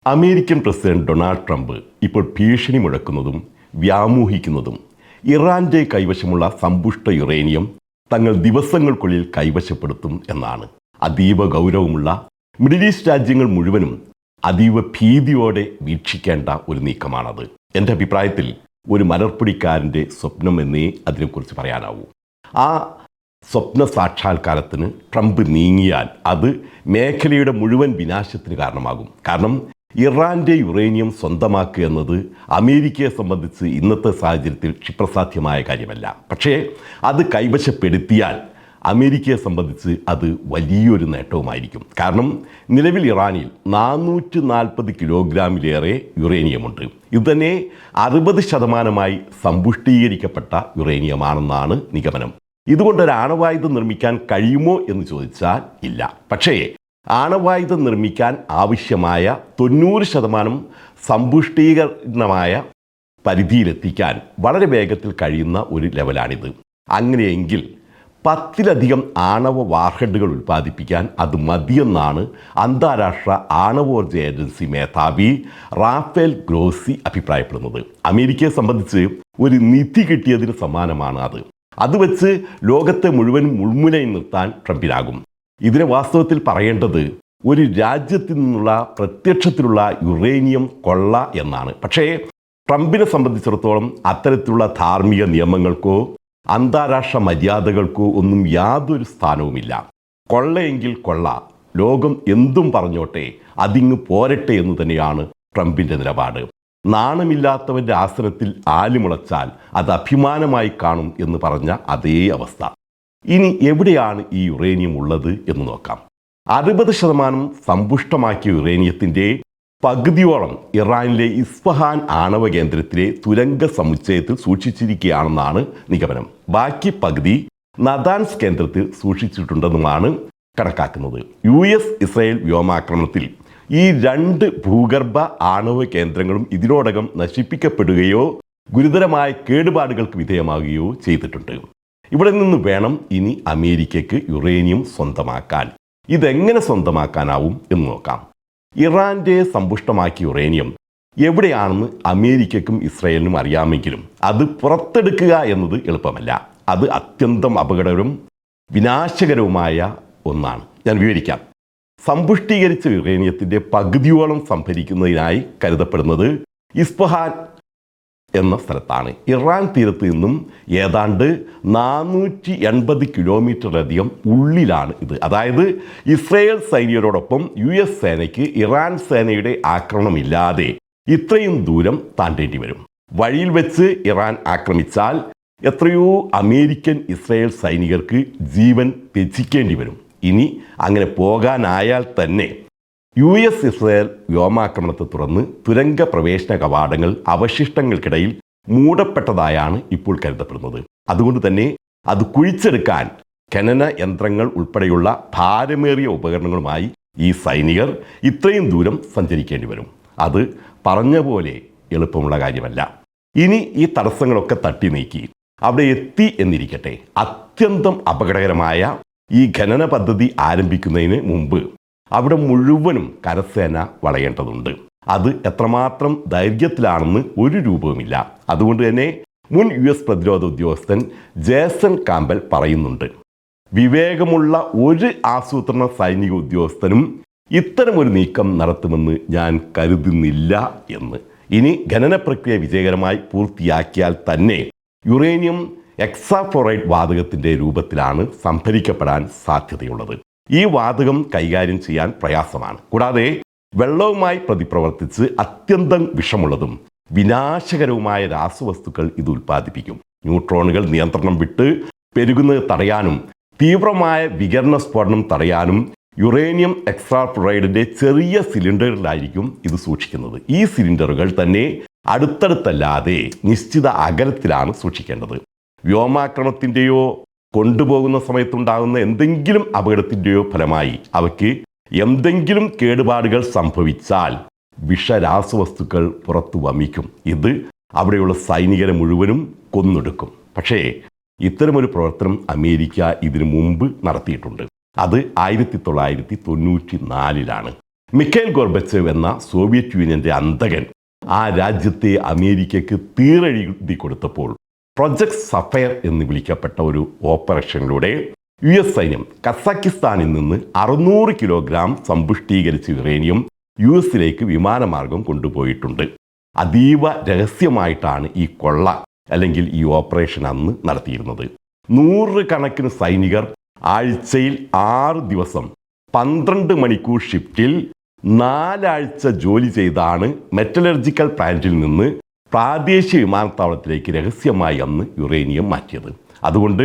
American president Donald Trump ഇപ്പോൾ ഭീഷണി മുഴക്കുന്നതും വ്യാമോഹിക്കുന്നതും ഇറാന്റെ കൈവശമുള്ള സമ്പുഷ്ട യുറേനിയം തങ്ങൾ ദിവസങ്ങൾക്കുള്ളിൽ കൈവശപ്പെടുത്തും എന്നാണ്. അതീവ ഗൗരവമുള്ള മിഡിൽ ഈസ്റ്റ് രാജ്യങ്ങൾ മുഴുവനും അതീവ ഭീതിയോടെ വീക്ഷിക്കേണ്ട ഒരു നീക്കമാണത്. എൻ്റെ അഭിപ്രായത്തിൽ ഒരു മലർപ്പൊടിക്കാരൻ്റെ സ്വപ്നം എന്നേ അതിനെക്കുറിച്ച് പറയാനാവൂ. ആ സ്വപ്ന സാക്ഷാത്കാരത്തിന് ട്രംപ് നീങ്ങിയാൽ അത് മേഖലയുടെ മുഴുവൻ വിനാശത്തിന് കാരണമാകും. കാരണം ഇറാന്റെ യുറേനിയം സ്വന്തമാക്കുക എന്നത് അമേരിക്കയെ സംബന്ധിച്ച് ഇന്നത്തെ സാഹചര്യത്തിൽ ക്ഷിപ്രസാധ്യമായ കാര്യമല്ല. പക്ഷേ അത് കൈവശപ്പെടുത്തിയാൽ അമേരിക്കയെ സംബന്ധിച്ച് അത് വലിയൊരു നേട്ടവുമായിരിക്കും. കാരണം നിലവിൽ ഇറാനിൽ 440 കിലോഗ്രാമിലേറെ യുറേനിയമുണ്ട്. ഇതുതന്നെ 60% സമ്പുഷ്ടീകരിക്കപ്പെട്ട യുറേനിയമാണെന്നാണ് നിഗമനം. ഇതുകൊണ്ടൊരു ആണവായുധം നിർമ്മിക്കാൻ കഴിയുമോ എന്ന് ചോദിച്ചാൽ ഇല്ല. പക്ഷേ ആണവായുധം നിർമ്മിക്കാൻ ആവശ്യമായ 90% സമ്പുഷ്ടീകരണമായ പരിധിയിലെത്തിക്കാൻ വളരെ വേഗത്തിൽ കഴിയുന്ന ഒരു ലെവലാണിത്. അങ്ങനെയെങ്കിൽ 10ലധികം ആണവ വാർഹെഡുകൾ ഉൽപ്പാദിപ്പിക്കാൻ അത് മതിയെന്നാണ് അന്താരാഷ്ട്ര ആണവോർജ ഏജൻസി മേധാവി റാഫേൽ ഗ്രോസി അഭിപ്രായപ്പെടുന്നത്. അമേരിക്കയെ സംബന്ധിച്ച് ഒരു നിധി കിട്ടിയതിന് സമാനമാണ് അത്. അത് വെച്ച് ലോകത്തെ മുഴുവൻ മുൾമുനയിൽ നിർത്താൻ ട്രംപിനാകും. ഇതിനെ വാസ്തവത്തിൽ പറയേണ്ടത് ഒരു രാജ്യത്തിൽ നിന്നുള്ള പ്രത്യക്ഷത്തിലുള്ള യുറേനിയം കൊള്ള എന്നാണ്. പക്ഷേ ട്രംപിനെ സംബന്ധിച്ചിടത്തോളം അത്തരത്തിലുള്ള ധാർമ്മിക നിയമങ്ങൾക്കോ അന്താരാഷ്ട്ര മര്യാദകൾക്കോ ഒന്നും യാതൊരു സ്ഥാനവുമില്ല. കൊള്ളയെങ്കിൽ കൊള്ള, ലോകം എന്തും പറഞ്ഞോട്ടെ, അതിങ്ങ് പോരട്ടെ എന്ന് തന്നെയാണ് ട്രംപിൻ്റെ നിലപാട്. നാണമില്ലാത്തവൻ്റെ ആസനത്തിൽ ആലുമുളച്ചാൽ അത് അഭിമാനമായി കാണും എന്ന് പറഞ്ഞ അതേ അവസ്ഥ. ഇനി എവിടെയാണ് ഈ യുറേനിയം ഉള്ളത് എന്ന് നോക്കാം. 60% സമ്പുഷ്ടമാക്കിയ യുറേനിയത്തിൻ്റെ പകുതിയോളം ഇറാനിലെ ഇസ്ഫഹാൻ ആണവ കേന്ദ്രത്തിലെ തുരങ്ക സമുച്ചയത്തിൽ സൂക്ഷിച്ചിരിക്കുകയാണെന്നാണ് നിഗമനം. ബാക്കി പകുതി നദാൻസ് കേന്ദ്രത്തിൽ സൂക്ഷിച്ചിട്ടുണ്ടെന്നുമാണ് കണക്കാക്കുന്നത്. ഇസ്രായേൽ വ്യോമാക്രമണത്തിൽ ഈ 2 ഭൂഗർഭ ആണവ കേന്ദ്രങ്ങളും ഇതിനോടകം നശിപ്പിക്കപ്പെടുകയോ ഗുരുതരമായ കേടുപാടുകൾക്ക് വിധേയമാകുകയോ ചെയ്തിട്ടുണ്ട്. ഇവിടെ നിന്ന് വേണം ഇനി അമേരിക്കയ്ക്ക് യുറേനിയം സ്വന്തമാക്കാൻ. ഇതെങ്ങനെ സ്വന്തമാക്കാനാവും എന്ന് നോക്കാം. ഇറാന്റെ സമ്പുഷ്ടമാക്കിയ യുറേനിയം എവിടെയാണെന്ന് അമേരിക്കയ്ക്കും ഇസ്രായേലിനും അറിയാമെങ്കിലും അത് പുറത്തെടുക്കുക എന്നത് എളുപ്പമല്ല. അത് അത്യന്തം അപകടകരവും വിനാശകരവുമായ ഒന്നാണ്. ഞാൻ വിവരിക്കാം. സമ്പുഷ്ടീകരിച്ച യുറേനിയത്തിൻ്റെ പകുതിയോളം സംഭരിക്കുന്നതിനായി കരുതപ്പെടുന്നത് ഇസ്ഫഹാൻ എന്ന സ്ഥലത്താണ്. ഇറാൻ തീരത്ത് നിന്നും ഏതാണ്ട് 480 കിലോമീറ്ററിലധികം ഉള്ളിലാണ് ഇത്. അതായത് ഇസ്രായേൽ സൈനികരോടൊപ്പം US സേനയ്ക്ക് ഇറാൻ സേനയുടെ ആക്രമണമില്ലാതെ ഇത്രയും ദൂരം താണ്ടേണ്ടി വരും. വഴിയിൽ വെച്ച് ഇറാൻ ആക്രമിച്ചാൽ എത്രയോ അമേരിക്കൻ ഇസ്രായേൽ സൈനികർക്ക് ജീവൻ ത്യജിക്കേണ്ടി വരും. ഇനി അങ്ങനെ പോകാനായാൽ തന്നെ ഇസ്രായേൽ വ്യോമാക്രമണത്തെ തുടർന്ന് തുരങ്ക പ്രവേശന കവാടങ്ങൾ അവശിഷ്ടങ്ങൾക്കിടയിൽ മൂടപ്പെട്ടതായാണ് ഇപ്പോൾ കരുതപ്പെടുന്നത്. അതുകൊണ്ട് തന്നെ അത് കുഴിച്ചെടുക്കാൻ ഖനന യന്ത്രങ്ങൾ ഉൾപ്പെടെയുള്ള ഭാരമേറിയ ഉപകരണങ്ങളുമായി ഈ സൈനികർ ഇത്രയും ദൂരം സഞ്ചരിക്കേണ്ടി വരും. അത് പറഞ്ഞ പോലെ എളുപ്പമുള്ള കാര്യമല്ല. ഇനി ഈ തടസ്സങ്ങളൊക്കെ തട്ടി നീക്കി അവിടെ എത്തി എന്നിരിക്കട്ടെ, അത്യന്തം അപകടകരമായ ഈ ഖനന പദ്ധതി ആരംഭിക്കുന്നതിന് മുമ്പ് അവിടെ മുഴുവനും കരസേന വളയേണ്ടതുണ്ട്. അത് എത്രമാത്രം ധൈര്യത്തിലാണെന്ന് ഒരു രൂപവുമില്ല. അതുകൊണ്ട് തന്നെ മുൻ US പ്രതിരോധ ഉദ്യോഗസ്ഥൻ ജേസൺ കാമ്പൽ പറയുന്നുണ്ട്, വിവേകമുള്ള ഒരു ആസൂത്രണ സൈനിക ഉദ്യോഗസ്ഥനും ഇത്തരമൊരു നീക്കം നടത്തുമെന്ന് ഞാൻ കരുതുന്നില്ല എന്ന്. ഇനി ഖനന പ്രക്രിയ വിജയകരമായി പൂർത്തിയാക്കിയാൽ തന്നെ യുറേനിയം എക്സാഫ്ലോറൈഡ് വാതകത്തിൻ്റെ രൂപത്തിലാണ് സംഭരിക്കപ്പെടാൻ സാധ്യതയുള്ളത്. ഈ വാതകം കൈകാര്യം ചെയ്യാൻ പ്രയാസമാണ്. കൂടാതെ വെള്ളവുമായി പ്രതിപ്രവർത്തിച്ച് അത്യന്തം വിഷമുള്ളതും വിനാശകരവുമായ രാസവസ്തുക്കൾ ഇത് ഉൽപ്പാദിപ്പിക്കും. ന്യൂട്രോണുകൾ നിയന്ത്രണം വിട്ട് പെരുകുന്നത് തടയാനും തീവ്രമായ വികിരണ സ്ഫോടനം തടയാനും യുറേനിയം എക്സാഫ്ലോറൈഡിൻ്റെ ചെറിയ സിലിണ്ടറിലായിരിക്കും ഇത് സൂക്ഷിക്കുന്നത്. ഈ സിലിണ്ടറുകൾ തന്നെ അടുത്തടുത്തല്ലാതെ നിശ്ചിത അകലത്തിലാണ് സൂക്ഷിക്കേണ്ടത്. വ്യോമാക്രമണത്തിൻ്റെയോ കൊണ്ടുപോകുന്ന സമയത്തുണ്ടാകുന്ന എന്തെങ്കിലും അപകടത്തിൻ്റെയോ ഫലമായി അവയ്ക്ക് എന്തെങ്കിലും കേടുപാടുകൾ സംഭവിച്ചാൽ വിഷരാസവസ്തുക്കൾ പുറത്തു വമിക്കും. ഇത് അവിടെയുള്ള സൈനികരെ മുഴുവനും കൊന്നൊടുക്കും. പക്ഷേ ഇത്തരമൊരു പ്രവർത്തനം അമേരിക്ക ഇതിനു മുമ്പ് നടത്തിയിട്ടുണ്ട്. അത് 1994 മിഖൈൽ ഗോർബച്ചേവ് എന്ന സോവിയറ്റ് യൂണിയന്റെ അന്തകൻ ആ രാജ്യത്തെ അമേരിക്കയ്ക്ക് തീരെഴുതി കൊടുത്തപ്പോൾ പ്രൊജക്ട് സഫയർ എന്ന് വിളിക്കപ്പെട്ട ഒരു ഓപ്പറേഷനിലൂടെ US സൈന്യം കസാക്കിസ്ഥാനിൽ നിന്ന് 600 കിലോഗ്രാം സമ്പുഷ്ടീകരിച്ച യുറേനിയം US വിമാനമാർഗം കൊണ്ടുപോയിട്ടുണ്ട്. അതീവ രഹസ്യമായിട്ടാണ് ഈ കൊള്ള അല്ലെങ്കിൽ ഈ ഓപ്പറേഷൻ അന്ന് നടത്തിയിരുന്നത്. 100 കണക്കിന് സൈനികർ ആഴ്ചയിൽ 6 ദിവസം 12 മണിക്കൂർ ഷിഫ്റ്റിൽ 4 ആഴ്ച ജോലി ചെയ്താണ് മെറ്റലർജിക്കൽ പ്ലാന്റിൽ നിന്ന് പ്രാദേശിക വിമാനത്താവളത്തിലേക്ക് രഹസ്യമായി അന്ന് യുറേനിയം മാറ്റിയത്. അതുകൊണ്ട്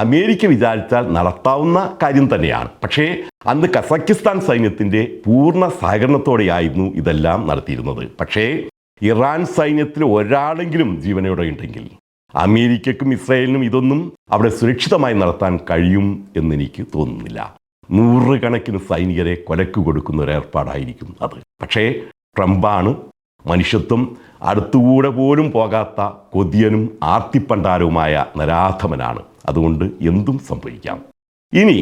അമേരിക്ക വിചാരിച്ചാൽ നടത്താവുന്ന കാര്യം തന്നെയാണ്. പക്ഷേ അന്ന് കസാക്കിസ്ഥാൻ സൈന്യത്തിൻ്റെ പൂർണ്ണ സഹകരണത്തോടെയായിരുന്നു ഇതെല്ലാം നടത്തിയിരുന്നത്. പക്ഷേ ഇറാൻ സൈന്യത്തിൽ ഒരാളെങ്കിലും ജീവനോടെ ഉണ്ടെങ്കിൽ അമേരിക്കക്കും ഇസ്രായേലിനും ഇതൊന്നും അവിടെ സുരക്ഷിതമായി നടത്താൻ കഴിയും എന്നെനിക്ക് തോന്നുന്നില്ല. 100 കണക്കിന് സൈനികരെ കൊലക്ക് കൊടുക്കുന്ന ഒരു ഏർപ്പാടായിരിക്കും അത്. പക്ഷേ ട്രംപാണ് മനുഷ്യത്വം അടുത്തുകൂടെ പോലും പോകാത്ത കൊതിയനും ആർത്തിപ്പണ്ടാരവുമായ നരാധമനാണ്. അതുകൊണ്ട് എന്തും സംഭവിക്കാം. ഇനി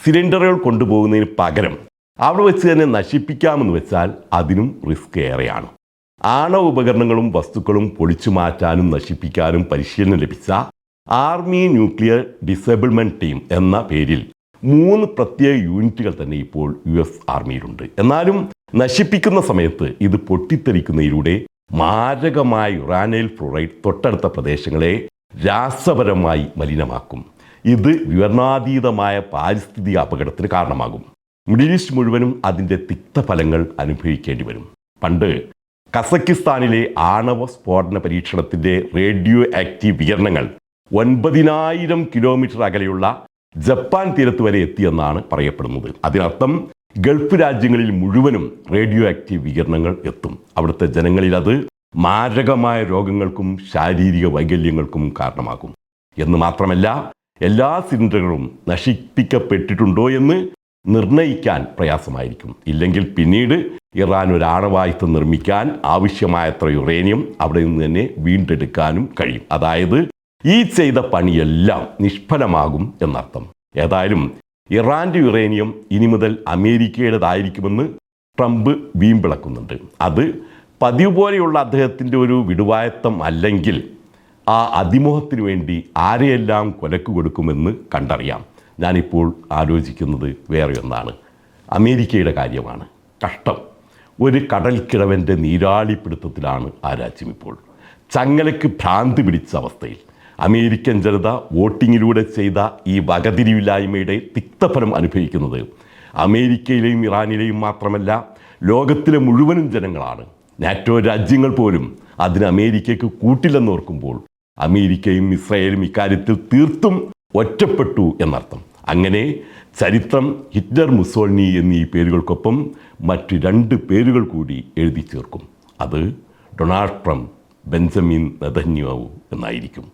സിലിണ്ടറുകൾ കൊണ്ടുപോകുന്നതിന് പകരം അവിടെ വെച്ച് തന്നെ നശിപ്പിക്കാമെന്ന് വെച്ചാൽ അതിനും റിസ്ക് ഏറെയാണ്. ആണവ ഉപകരണങ്ങളും വസ്തുക്കളും പൊളിച്ചു മാറ്റാനും നശിപ്പിക്കാനും പരിശീലനം ലഭിച്ച ആർമി ന്യൂക്ലിയർ ഡിസേബിൾമെൻറ്റ് ടീം എന്ന പേരിൽ 3 പ്രത്യേക യൂണിറ്റുകൾ തന്നെ ഇപ്പോൾ US ആർമിയിലുണ്ട്. എന്നാലും നശിപ്പിക്കുന്ന സമയത്ത് ഇത് പൊട്ടിത്തെറിക്കുന്നതിലൂടെ മാരകമായ യുറാനൈൽ ഫ്ലൂറൈഡ് തൊട്ടടുത്ത പ്രദേശങ്ങളെ രാസപരമായി മലിനമാക്കും. ഇത് വിവരണാതീതമായ പാരിസ്ഥിതിക അപകടത്തിന് കാരണമാകും. മിഡിൽ ഈസ്റ്റ് മുഴുവനും അതിൻ്റെ തിക്തഫലങ്ങൾ അനുഭവിക്കേണ്ടി വരും. പണ്ട് കസക്കിസ്ഥാനിലെ ആണവ സ്ഫോടന പരീക്ഷണത്തിൻ്റെ റേഡിയോ ആക്റ്റീവ് വികിരണങ്ങൾ 9000 കിലോമീറ്റർ അകലെയുള്ള ജപ്പാൻ തീരത്ത് വരെ എത്തിയെന്നാണ് പറയപ്പെടുന്നത്. അതിനർത്ഥം ഗൾഫ് രാജ്യങ്ങളിൽ മുഴുവനും റേഡിയോ ആക്റ്റീവ് വികിരണങ്ങൾ എത്തും. അവിടുത്തെ ജനങ്ങളിൽ അത് മാരകമായ രോഗങ്ങൾക്കും ശാരീരിക വൈകല്യങ്ങൾക്കും കാരണമാകും. എന്ന് മാത്രമല്ല, എല്ലാ സിലിണ്ടറുകളും നശിപ്പിക്കപ്പെട്ടിട്ടുണ്ടോ എന്ന് നിർണയിക്കാൻ പ്രയാസമായിരിക്കും. ഇല്ലെങ്കിൽ പിന്നീട് ഇറാൻ ഒരു ആണവായുധം നിർമ്മിക്കാൻ ആവശ്യമായത്ര യുറേനിയം അവിടെ നിന്ന് തന്നെ വീണ്ടെടുക്കാനും കഴിയും. അതായത് ഈ ചെയ്ത പണിയെല്ലാം നിഷ്ഫലമാകും എന്നർത്ഥം. ഏതായാലും ഇറാന്റെ യുറേനിയം ഇനി മുതൽ അമേരിക്കയുടേതായിരിക്കുമെന്ന് ട്രംപ് വീമ്പിളക്കുന്നുണ്ട്. അത് പതിവ് പോലെയുള്ള അദ്ദേഹത്തിൻ്റെ ഒരു വിടുവായത്തം അല്ലെങ്കിൽ ആ അതിമോഹത്തിന് വേണ്ടി ആരെയെല്ലാം കൊലക്ക് കൊടുക്കുമെന്ന് കണ്ടറിയാം. ഞാനിപ്പോൾ ആലോചിക്കുന്നത് വേറെ ഒന്നാണ്. അമേരിക്കയുടെ കാര്യമാണ്. കഷ്ടം. ഒരു കടൽക്കിഴവൻ്റെ നീരാളിപ്പിടുത്തത്തിലാണ് ആ രാജ്യം ഇപ്പോൾ. ചങ്ങലയ്ക്ക് ഭ്രാന്തി പിടിച്ച അവസ്ഥയിൽ അമേരിക്കൻ ജനത വോട്ടിങ്ങിലൂടെ ചെയ്ത ഈ വകതിരിവില്ലായ്മയുടെ തിക്തഫലം അനുഭവിക്കുന്നത് അമേരിക്കയിലെയും ഇറാനിലെയും മാത്രമല്ല, ലോകത്തിലെ മുഴുവനും ജനങ്ങളാണ്. നാറ്റോ രാജ്യങ്ങൾ പോലും അതിന് അമേരിക്കയ്ക്ക് കൂട്ടില്ലെന്നോർക്കുമ്പോൾ അമേരിക്കയും ഇസ്രായേലും ഇക്കാര്യത്തിൽ തീർത്തും ഒറ്റപ്പെട്ടു എന്നർത്ഥം. അങ്ങനെ ചരിത്രം ഹിറ്റ്ലർ, മുസോളിനി എന്നീ പേരുകൾക്കൊപ്പം മറ്റ് 2 പേരുകൾ കൂടി എഴുതി ചേർക്കും. അത് ഡൊണാൾഡ് ട്രംപ്, ബെഞ്ചമിൻ നെതന്യാഹു എന്നായിരിക്കും.